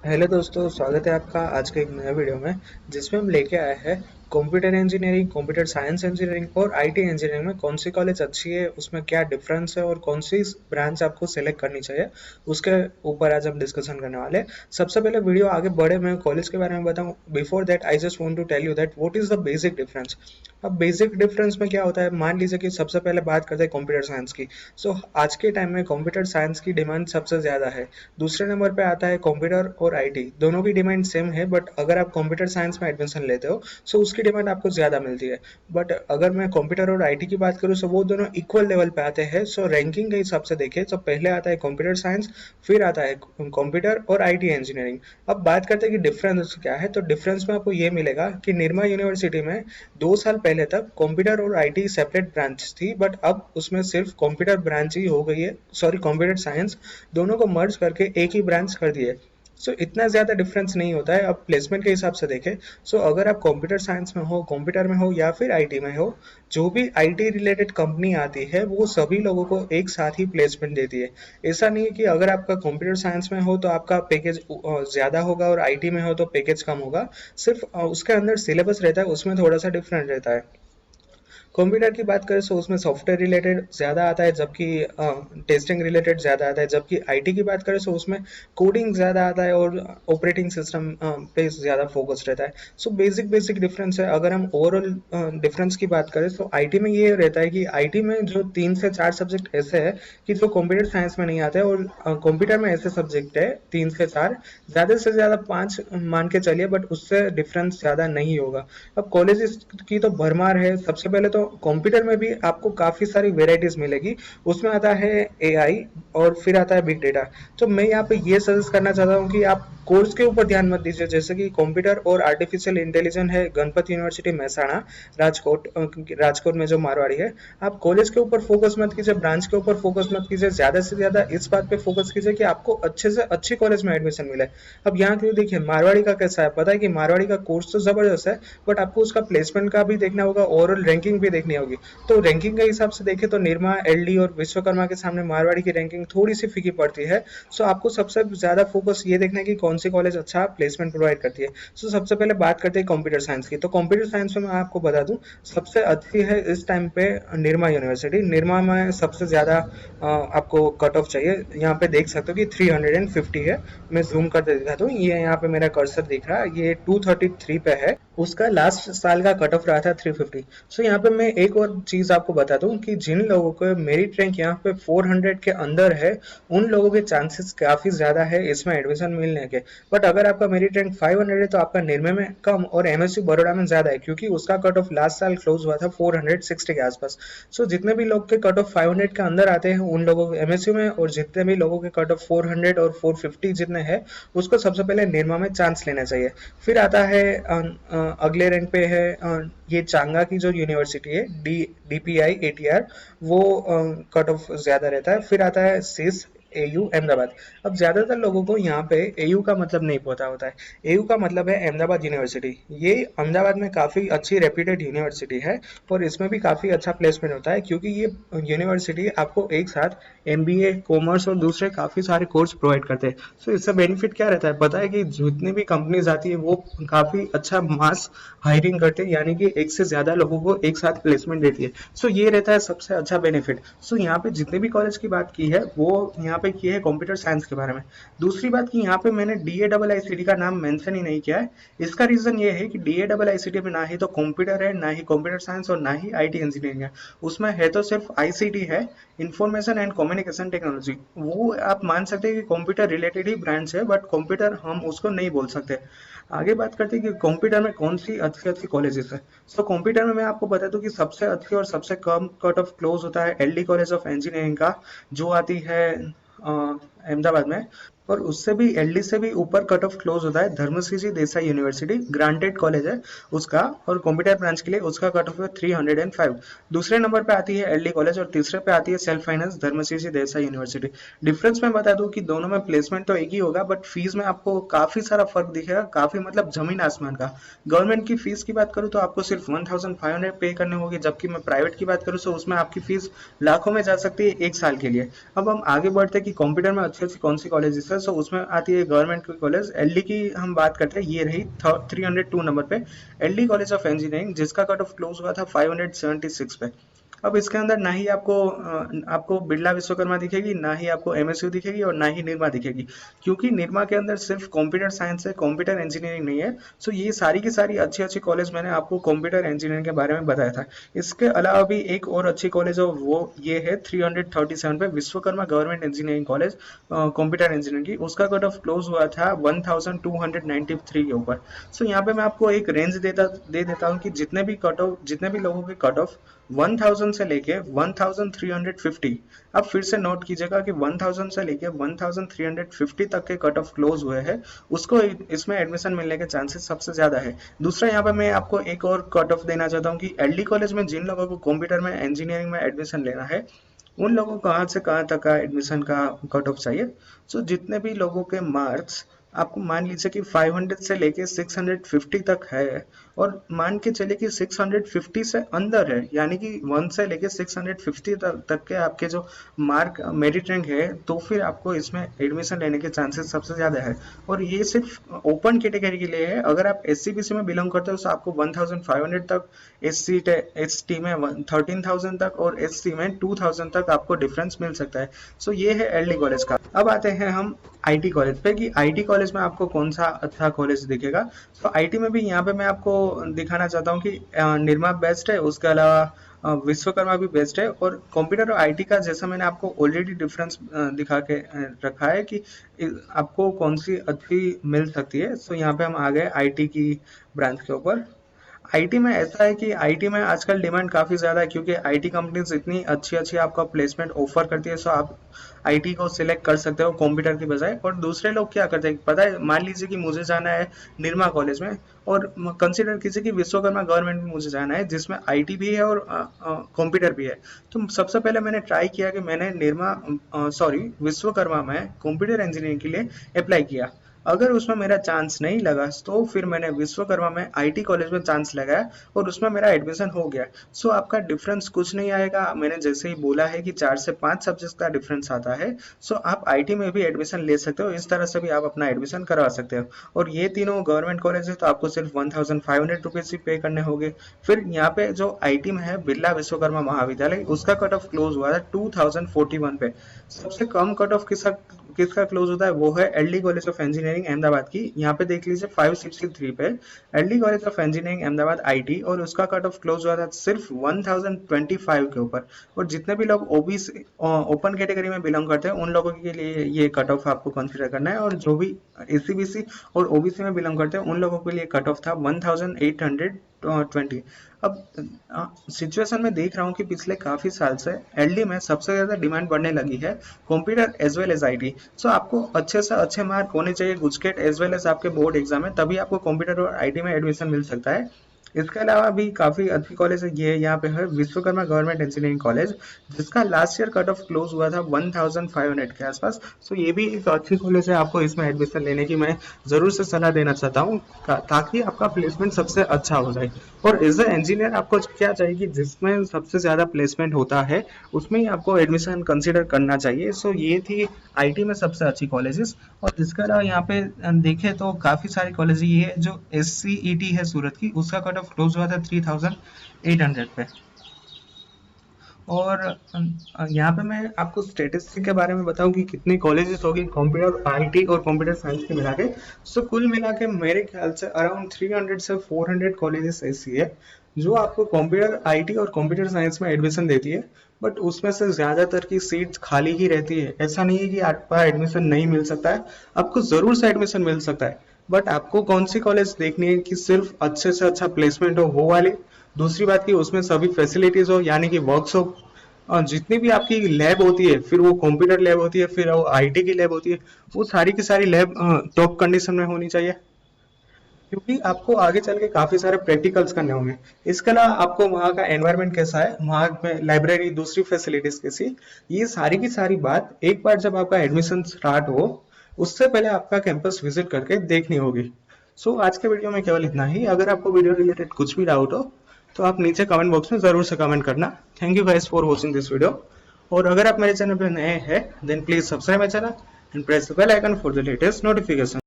Hello दोस्तों, स्वागत है आपका आज के एक नए वीडियो में जिसमें हम लेके आए हैं computer engineering, computer science engineering और आईटी इंजीनियरिंग में कौन सी कॉलेज अच्छी है, उसमें क्या डिफरेंस है और कौन सी ब्रांच आपको सेलेक्ट करनी चाहिए, उसके ऊपर आज हम डिस्कशन करने वाले हैं। सबसे पहले वीडियो आगे बढ़े मैं कॉलेज के बारे में बताऊं, before that I just want to tell you that what is the basic difference. अब बेसिक डिफरेंस में क्या होता है, मान लीजिए कि सबसे पहले बात करते हैं कंप्यूटर साइंस की। आज के टाइम में कंप्यूटर साइंस की डिमांड सबसे ज़्यादा है। दूसरे नंबर पे आता है कंप्यूटर और आईटी, दोनों की डिमांड सेम है, बट अगर आप कंप्यूटर साइंस में एडमिशन लेते हो सो उसकी डिमांड आपको ज़्यादा मिलती है। बट अगर मैं कंप्यूटर और आईटी की बात करूँ, सो वो दोनों इक्वल लेवल पे आते हैं। सो रैंकिंग के हिसाब से देखें तो पहले आता है कंप्यूटर साइंस, फिर आता है कंप्यूटर और आईटी इंजीनियरिंग। अब बात करते हैं कि डिफरेंस क्या है, तो डिफरेंस में आपको ये मिलेगा कि निर्मा यूनिवर्सिटी में 2 साल पहले तक कंप्यूटर और आईटी सेपरेट ब्रांच थी, बट अब उसमें सिर्फ कंप्यूटर ब्रांच ही हो गई है, सॉरी कंप्यूटर साइंस, दोनों को मर्ज करके एक ही ब्रांच कर दिए। इतना ज़्यादा डिफरेंस नहीं होता है। अब प्लेसमेंट के हिसाब से देखें, अगर आप कंप्यूटर साइंस में हो, कंप्यूटर में हो या फिर आईटी में हो, जो भी आईटी रिलेटेड कंपनी आती है वो सभी लोगों को एक साथ ही प्लेसमेंट देती है। ऐसा नहीं है कि अगर आपका कंप्यूटर साइंस में हो तो आपका पैकेज ज़्यादा होगा और आईटी में हो तो पैकेज कम होगा। सिर्फ उसके अंदर सिलेबस रहता है, उसमें थोड़ा सा डिफरेंट रहता है। कंप्यूटर की बात करें तो उसमें सॉफ्टवेयर रिलेटेड ज़्यादा आता है, जबकि टेस्टिंग रिलेटेड ज़्यादा आता है। जबकि आईटी की बात करें तो उसमें कोडिंग ज़्यादा आता है और ऑपरेटिंग सिस्टम पे ज़्यादा फोकस रहता है। बेसिक बेसिक डिफरेंस है। अगर हम ओवरऑल डिफरेंस की बात करें तो आईटी में ये रहता है कि आईटी में जो 3 से 4 सब्जेक्ट ऐसे है कि जो कंप्यूटर साइंस में नहीं आते हैं, और कंप्यूटर में ऐसे सब्जेक्ट है 3 से 4, ज़्यादा से ज़्यादा 5 मान के चलिए, बट उससे डिफरेंस ज़्यादा नहीं होगा। अब कॉलेजेस की तो भरमार है। सबसे पहले तो कंप्यूटर में भी आपको काफ़ी सारी वेराइटीज़ मिलेगी। उसमें आता है एआई और फिर आता है बिग डेटा। तो मैं यहाँ पे ये सजेस्ट करना चाहता हूँ कि आप कोर्स के ऊपर ध्यान मत दीजिए, जैसे कि कंप्यूटर और आर्टिफिशियल इंटेलिजेंस है गणपति यूनिवर्सिटी महसाणा, राजकोट, राजकोट में जो मारवाड़ी है। आप कॉलेज के ऊपर फोकस मत कीजिए, ब्रांच के ऊपर फोकस मत कीजिए, ज़्यादा से ज़्यादा इस बात पे फोकस कीजिए कि आपको अच्छे से अच्छी कॉलेज में एडमिशन मिले। अब यहाँ क्यों, देखिए मारवाड़ी का कैसा है पता है कि मारवाड़ी का कोर्स तो ज़बरदस्त है, बट आपको उसका प्लेसमेंट का भी देखना होगा, ओवरऑल रैंकिंग भी देखनी होगी। तो रैंकिंग के हिसाब से देखें तो निरमा, एलडी और विश्वकर्मा के सामने मारवाड़ी की रैंकिंग थोड़ी सी फीकी पड़ती है। आपको सबसे ज़्यादा फोकस ये देखना है कि कौन सी कॉलेज अच्छा प्लेसमेंट प्रोवाइड करती है। सबसे पहले बात करते हैं कंप्यूटर साइंस की। तो कंप्यूटर साइंस में मैं आपको बता दूं, सबसे अच्छी है इस टाइम पे निरमा यूनिवर्सिटी। निरमा में सबसे ज़्यादा आपको कट ऑफ चाहिए। यहाँ पे देख सकते हो कि 350 है। मैं जूम करके दिखाता हूँ, ये यहाँ पे मेरा कर्सर दिख रहा है, ये 233 पे है। उसका लास्ट साल का कट ऑफ रहा था 350। यहाँ पे मैं एक और चीज आपको बता दूं कि जिन लोगों को मेरिट रैंक यहाँ पे 400 के अंदर है, उन लोगों के चांसेस काफी ज्यादा है इसमें एडमिशन मिलने के। बट अगर आपका मेरिट रैंक 500 है तो आपका निर्मय में कम और एमएसयू बड़ौदा में ज्यादा है, क्योंकि उसका कट ऑफ लास्ट साल क्लोज हुआ था 460 के आसपास। जितने भी लोग के कट ऑफ 500 के अंदर आते हैं उन लोगों को एमएसयू में, और जितने भी लोगों के कट ऑफ 400 और 450 जितने हैं, उसको सबसे पहले निर्मा में चांस लेना चाहिए। फिर आता है अगले रैंक पे है ये चांगा की जो यूनिवर्सिटी है, डीपीआई एटीआर, वो कट ऑफ ज्यादा रहता है। फिर आता है सिस एयू अहमदाबाद। अब ज्यादातर लोगों को यहाँ पे एयू का मतलब नहीं पता होता है। एयू का मतलब है अहमदाबाद यूनिवर्सिटी। ये अहमदाबाद में काफी अच्छी रेप्यूटेड यूनिवर्सिटी है और इसमें भी काफी अच्छा प्लेसमेंट होता है, क्योंकि ये यूनिवर्सिटी आपको एक साथ एमबीए, कॉमर्स और दूसरे काफी सारे कोर्स प्रोवाइड करते हैं। इससे बेनिफिट क्या रहता है पता है कि जितनी भी कंपनीज आती है वो काफी अच्छा मास हायरिंग करते हैं, यानी कि एक से ज्यादा लोगों को एक साथ प्लेसमेंट देती है। ये रहता है सबसे अच्छा बेनिफिट। यहाँ पे जितने भी कॉलेज की बात की है वो यहाँ पे की है कंप्यूटर साइंस के बारे में। दूसरी बात कि यहाँ पे मैंने DAIICT का नाम मेंशन ही नहीं किया है। इसका रीजन ये है कि DAIICT में ना ही तो कंप्यूटर है, ना ही कंप्यूटर साइंस और ना ही आईटी इंजीनियरिंग है। उसमें है तो सिर्फ आईसीटी है, इंफॉर्मेशन एंड कम्युनिकेशन टेक्नोलॉजी। वो आप मान सकते हैं कि कंप्यूटर रिलेटेड ही ब्रांच है, बट कंप्यूटर हम उसको नहीं बोल सकते। आगे बात करते हैं कि कंप्यूटर में कौन सी अच्छी अच्छी कॉलेजेस है। कंप्यूटर में मैं आपको बता दूं कि सबसे अच्छी और सबसे कम कट ऑफ क्लोज होता है एलडी कॉलेज ऑफ इंजीनियरिंग का, जो आती है अहमदाबाद में। और उससे भी एलडी से भी ऊपर कट ऑफ क्लोज होता है Dharmashri Desai university, granted college है उसका, और कंप्यूटर ब्रांच के लिए उसका कट ऑफ है 305। दूसरे नंबर पे आती है एलडी कॉलेज और तीसरे पे आती है self finance Dharmashri Desai university. Difference में बता दूं कि दोनों में प्लेसमेंट तो एक ही होगा, बट फीस में आपको काफी सारा फर्क दिखेगा, काफी मतलब जमीन आसमान का। गवर्नमेंट की फीस की बात करूँ तो आपको सिर्फ 1500 पे करने होगी, जबकि मैं प्राइवेट की बात करूँ तो उसमें आपकी फीस लाखों में जा सकती है एक साल के लिए। अब हम आगे बढ़ते हैं कि कंप्यूटर में अच्छी अच्छी कौन सी कॉलेजेस है, सो उसमें आती है गवर्नमेंट की कॉलेज। एलडी की हम बात करते हैं, ये रही 302 नंबर पे एलडी कॉलेज ऑफ इंजीनियरिंग, जिसका कट ऑफ क्लोज हुआ था 576 पे। अब इसके अंदर ना ही आपको बिरला विश्वकर्मा दिखेगी, ना ही आपको एमएसयू दिखेगी, और ना ही निरमा दिखेगी, क्योंकि निरमा के अंदर सिर्फ कंप्यूटर साइंस है, कंप्यूटर इंजीनियरिंग नहीं है। सो ये सारी की सारी अच्छी अच्छी कॉलेज मैंने आपको कंप्यूटर इंजीनियरिंग के बारे में बताया था। इसके अलावा भी एक और अच्छी कॉलेज है, वो ये है 337 पे Vishwakarma government engineering college computer engineering की। उसका कट ऑफ क्लोज हुआ था 1293 के ऊपर। सो यहाँ पे मैं आपको एक रेंज दे देता हूँ कि जितने भी लोगों के कट ऑफ 1000 से लेके 1350, अब फिर से नोट कीजिएगा कि 1000 से लेके 1350 तक के कट ऑफ क्लोज हुए हैं, उसको इसमें एडमिशन मिलने के चांसेस सबसे ज्यादा है। दूसरा यहाँ पे मैं आपको एक और कट ऑफ देना चाहता हूँ कि एलडी कॉलेज में जिन लोगों को कंप्यूटर में इंजीनियरिंग में एडमिशन लेना है, उन लोगों को कहाँ से कहाँ तक का एडमिशन का कट ऑफ चाहिए। सो जितने भी लोगों के मार्क्स आपको मान लीजिए कि 500 से लेके 650 तक है, और मान के चलिए कि 650 से अंदर है, यानी कि 1 से लेके 650 तक के आपके जो मार्क मेरिट रैंक है, तो फिर आपको इसमें एडमिशन लेने के चांसेस सबसे ज़्यादा है। और ये सिर्फ ओपन कैटेगरी के लिए है। अगर आप SC BC में बिलोंग करते हो तो आपको 1500 तक, ST में 13,000 तक, और SC में 2000 तक आपको डिफरेंस मिल सकता है। सो ये है एलडी कॉलेज का। अब आते हैं हम आईटी कॉलेज पे कि आईटी कॉलेज में आपको कौन सा अच्छा कॉलेज दिखेगा। तो आईटी में भी यहाँ पे मैं आपको दिखाना चाहता हूँ कि निर्मा बेस्ट है, उसके अलावा विश्वकर्मा भी बेस्ट है। और कंप्यूटर और आईटी का जैसा मैंने आपको ऑलरेडी डिफरेंस दिखा के रखा है कि आपको कौन सी अच्छी मिल सकती है। सो यहाँ पे हम आ गए आईटी की ब्रांच के ऊपर। आईटी में ऐसा है कि आईटी में आजकल डिमांड काफ़ी ज़्यादा है, क्योंकि आईटी कंपनीज इतनी अच्छी अच्छी आपका प्लेसमेंट ऑफर करती है। सो आप आईटी को सिलेक्ट कर सकते हो कंप्यूटर की बजाय। और दूसरे लोग क्या करते हैं पता है, मान लीजिए कि मुझे जाना है निरमा कॉलेज में, और कंसिडर कीजिए कि विश्वकर्मा गवर्नमेंट में मुझे जाना है, जिसमें आईटी भी है और कंप्यूटर भी है। तो सबसे पहले मैंने ट्राई किया कि मैंने विश्वकर्मा में कंप्यूटर इंजीनियरिंग के लिए अप्लाई किया। अगर उसमें मेरा चांस नहीं लगा, तो फिर मैंने विश्वकर्मा में आईटी कॉलेज में चांस लगाया, और उसमें मेरा एडमिशन हो गया। सो आपका डिफरेंस कुछ नहीं आएगा। मैंने जैसे ही बोला है कि 4 से 5 सब्जेक्ट का डिफरेंस आता है। सो आप आईटी में भी एडमिशन ले सकते हो, इस तरह से भी आप अपना एडमिशन करवा सकते हो। और ये तीनों गवर्नमेंट कॉलेज है, तो आपको सिर्फ 1500 रुपीज ही पे करने होंगे। फिर यहाँ पे जो आईटी में है बिरला विश्वकर्मा महाविद्यालय, उसका कट ऑफ क्लोज हुआ है 2041 पे। सबसे कम कट ऑफ किसका क्लोज होता है, वो है LD college of engineering Ahmedabad की। यहाँ पे देख लीजिए 563 पे LD college of engineering Ahmedabad IT, और उसका कट ऑफ क्लोज हुआ था सिर्फ 1025 के ऊपर। और जितने भी लोग ओबीसी ओपन कैटेगरी में बिलोंग करते हैं, उन लोगों के लिए ये कट ऑफ आपको कंसीडर करना है। और जो भी एससीबीसी और ओबीसी में बिलोंग करते हैं, उन लोगों के लिए कट ऑफ था 1820। अब सिचुएशन में देख रहा हूँ कि पिछले काफी साल से एलडी में सबसे ज्यादा डिमांड बढ़ने लगी है, computer as well as IT. So आपको अच्छे से अच्छे मार्क होने चाहिए गुजकेट एज वेल एज आपके बोर्ड एग्जाम में, तभी आपको कंप्यूटर और आईटी में एडमिशन मिल सकता है। इसके अलावा भी काफी अच्छी कॉलेज है, ये यहाँ पे है विश्वकर्मा गवर्नमेंट इंजीनियरिंग कॉलेज, जिसका last year cut off close हुआ था 1500 के आसपास। सो ये भी एक अच्छी कॉलेज है, आपको इसमें एडमिशन लेने की मैं जरूर से सलाह देना चाहता हूँ, ताकि आपका प्लेसमेंट सबसे अच्छा हो जाए। और एज ए इंजीनियर आपको क्या चाहिए कि जिसमें सबसे ज्यादा प्लेसमेंट होता है, उसमें ही आपको एडमिशन कंसिडर करना चाहिए। सो ये थी आईटी में सबसे अच्छी कॉलेजेस। और इसके अलावा यहाँ पे देखें तो काफी सारी कॉलेज, ये जो SCET है सूरत की, उसका कट ऑफ क्लोज हुआ था 3800 पे। और यहाँ पे मैं आपको स्टेटिस्टिक के बारे में बताऊं कि कितनी कॉलेजेस होगी कंप्यूटर आईटी और कंप्यूटर साइंस के मिला के। सो कुल मिला के मेरे ख्याल से अराउंड 300 से 400 कॉलेजेस ऐसी है जो आपको कंप्यूटर आईटी और कंप्यूटर साइंस में एडमिशन देती है। बट उसमें से ज्यादातर की सीट्स खाली ही रहती है। ऐसा नहीं है कि आपका एडमिशन नहीं मिल सकता है, आपको जरूर से एडमिशन मिल सकता है। बट आपको कौन सी कॉलेज देखनी है कि सिर्फ अच्छे से अच्छा प्लेसमेंट हो, वो वाली। दूसरी बात की उसमें सभी फैसिलिटीज हो, यानी कि वर्कशॉप और जितनी भी आपकी लैब होती है, फिर वो कंप्यूटर लैब होती है, फिर वो आईटी की लैब होती है, वो सारी की सारी लैब टॉप कंडीशन में होनी चाहिए, क्योंकि आपको आगे चल के काफी सारे प्रैक्टिकल्स करने होंगे। इसके अलावा आपको वहाँ का एनवायरनमेंट कैसा है, वहाँ में लाइब्रेरी, दूसरी फैसिलिटीज कैसी, ये सारी की सारी बात एक बार जब आपका एडमिशन स्टार्ट हो, उससे पहले आपका कैंपस विजिट करके देखनी होगी। सो आज के वीडियो में केवल इतना ही। अगर आपको वीडियो रिलेटेड कुछ भी डाउट हो, तो आप नीचे कमेंट बॉक्स में जरूर से कमेंट करना। Thank you guys for watching this video. और अगर आप मेरे चैनल पर नए हैं, then please subscribe my channel and press the bell icon for the latest notification.